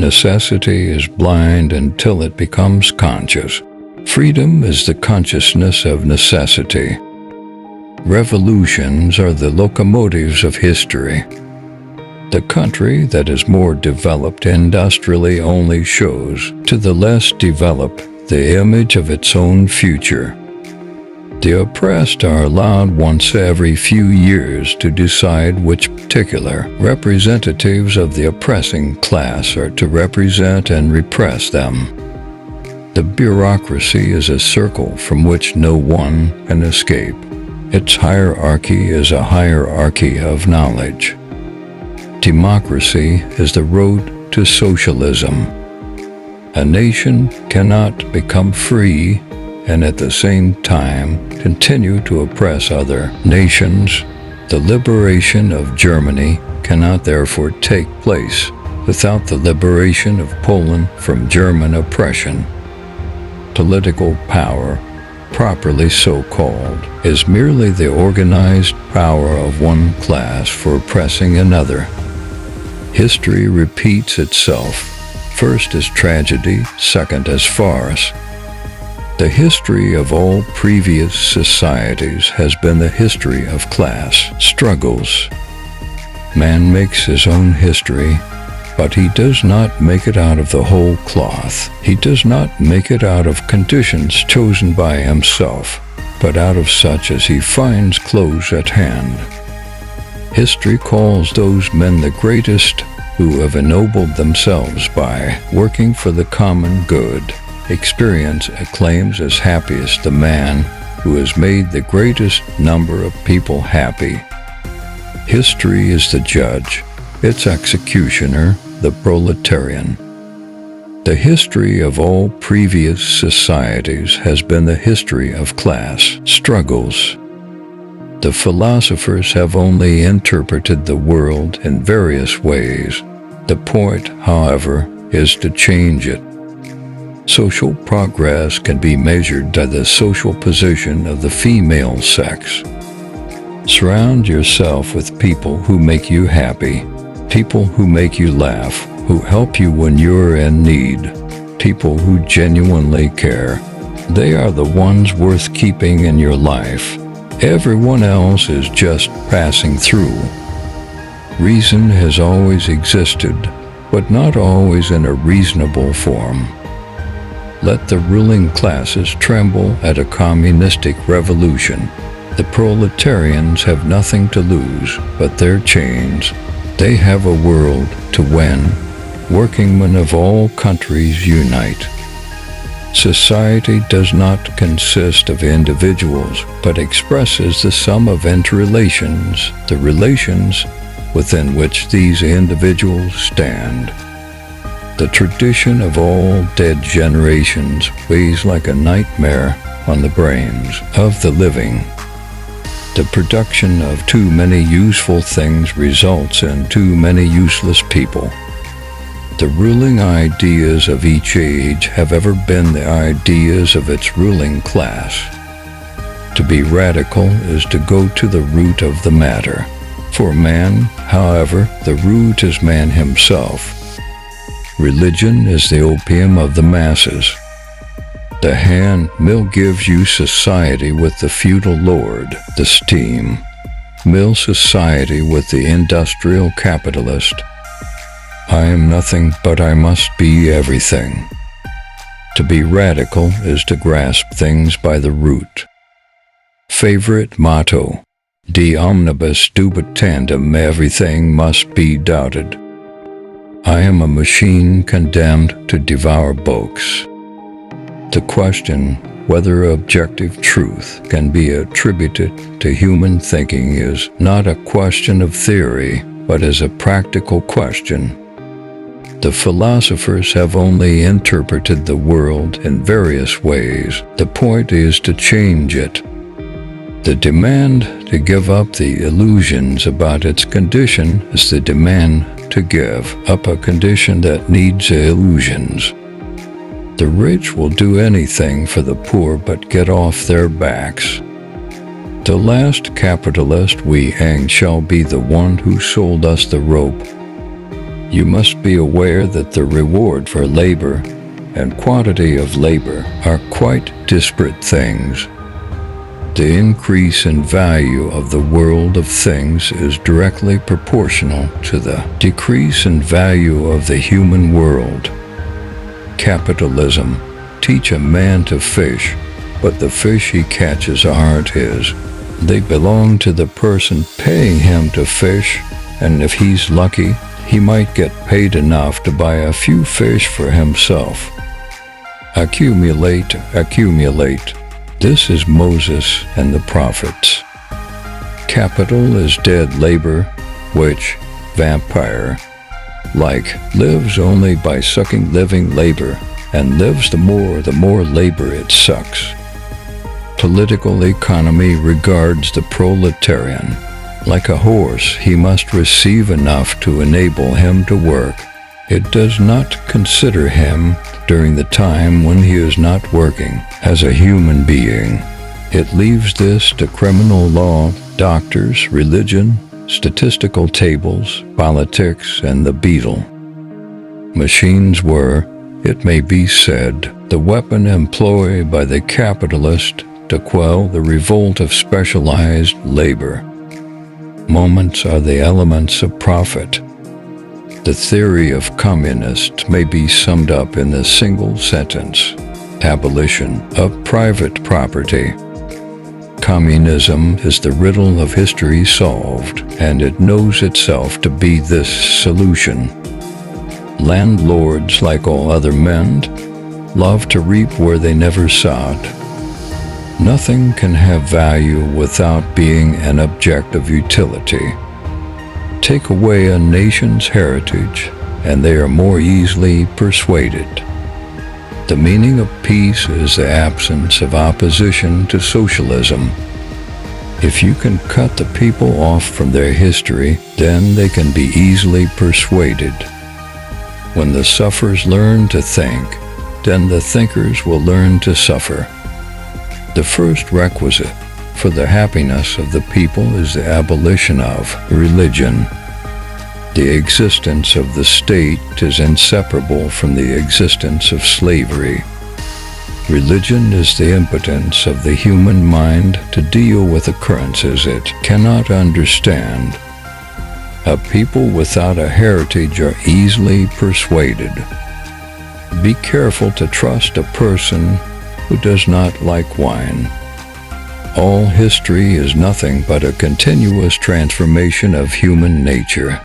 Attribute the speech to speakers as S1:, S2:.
S1: necessity is blind until it becomes conscious. Freedom is the consciousness of necessity. Revolutions are the locomotives of history. The country that is more developed industrially only shows to the less developed the image of its own future. The oppressed are allowed once every few years to decide which particular representatives of the oppressing class are to represent and repress them. The bureaucracy is a circle from which no one can escape. Its hierarchy is a hierarchy of knowledge. Democracy is the road to socialism. A nation cannot become free and at the same time continue to oppress other nations. The liberation of Germany cannot therefore take place without the liberation of Poland from German oppression. Political power, properly so called, is merely the organized power of one class for oppressing another. History repeats itself, first as tragedy, second as farce. The history of all previous societies has been the history of class struggles. Man makes his own history, but he does not make it out of the whole cloth. He does not make it out of conditions chosen by himself, but out of such as he finds close at hand. History calls those men the greatest who have ennobled themselves by working for the common good. Experience acclaims as happiest the man who has made the greatest number of people happy. History is the judge, its executioner, the proletarian. The history of all previous societies has been the history of class struggles. The philosophers have only interpreted the world in various ways. The point, however, is to change it. Social progress can be measured by the social position of the female sex. Surround yourself with people who make you happy, people who make you laugh, who help you when you're in need, people who genuinely care. They are the ones worth keeping in your life. Everyone else is just passing through. Reason has always existed, but not always in a reasonable form. Let the ruling classes tremble at a communistic revolution. The proletarians have nothing to lose but their chains. They have a world to win. Workingmen of all countries unite. Society does not consist of individuals, but expresses the sum of interrelations, the relations within which these individuals stand. The tradition of all dead generations weighs like a nightmare on the brains of the living. The production of too many useful things results in too many useless people. The ruling ideas of each age have ever been the ideas of its ruling class. To be radical is to go to the root of the matter. For man, however, the root is man himself. Religion is the opium of the masses. The hand mill gives you society with the feudal lord, the steam mill society with the industrial capitalist. I am nothing, but I must be everything. To be radical is to grasp things by the root. Favorite motto: De omnibus dubitandum, everything must be doubted. I am a machine condemned to devour books. The question whether objective truth can be attributed to human thinking is not a question of theory, but is a practical question. The philosophers have only interpreted the world in various ways. The point is to change it. The demand to give up the illusions about its condition is the demand to give up a condition that needs illusions. The rich will do anything for the poor but get off their backs. The last capitalist we hang shall be the one who sold us the rope. You must be aware that the reward for labor and quantity of labor are quite disparate things. The increase in value of the world of things is directly proportional to the decrease in value of the human world. Capitalism. Teach a man to fish, but the fish he catches aren't his. They belong to the person paying him to fish, and if he's lucky, he might get paid enough to buy a few fish for himself. Accumulate, accumulate. This is Moses and the prophets. Capital is dead labor, which, vampire, like, lives only by sucking living labor, and lives the more labor it sucks. Political economy regards the proletarian. Like a horse, he must receive enough to enable him to work. It does not consider him, during the time when he is not working, as a human being. It leaves this to criminal law, doctors, religion, statistical tables, politics, and the beetle. Machines were, it may be said, the weapon employed by the capitalist to quell the revolt of specialized labor. Moments are the elements of profit. The theory of communist may be summed up in a single sentence: abolition of private property. Communism is the riddle of history solved, and it knows itself to be this solution. Landlords, like all other men, love to reap where they never sowed. Nothing can have value without being an object of utility. Take away a nation's heritage, and they are more easily persuaded. The meaning of peace is the absence of opposition to socialism. If you can cut the people off from their history, then they can be easily persuaded. When the sufferers learn to think, then the thinkers will learn to suffer. The first requisite for the happiness of the people is the abolition of religion. The existence of the state is inseparable from the existence of slavery. Religion is the impotence of the human mind to deal with occurrences it cannot understand. A people without a heritage are easily persuaded. Be careful to trust a person who does not like wine. All history is nothing but a continuous transformation of human nature.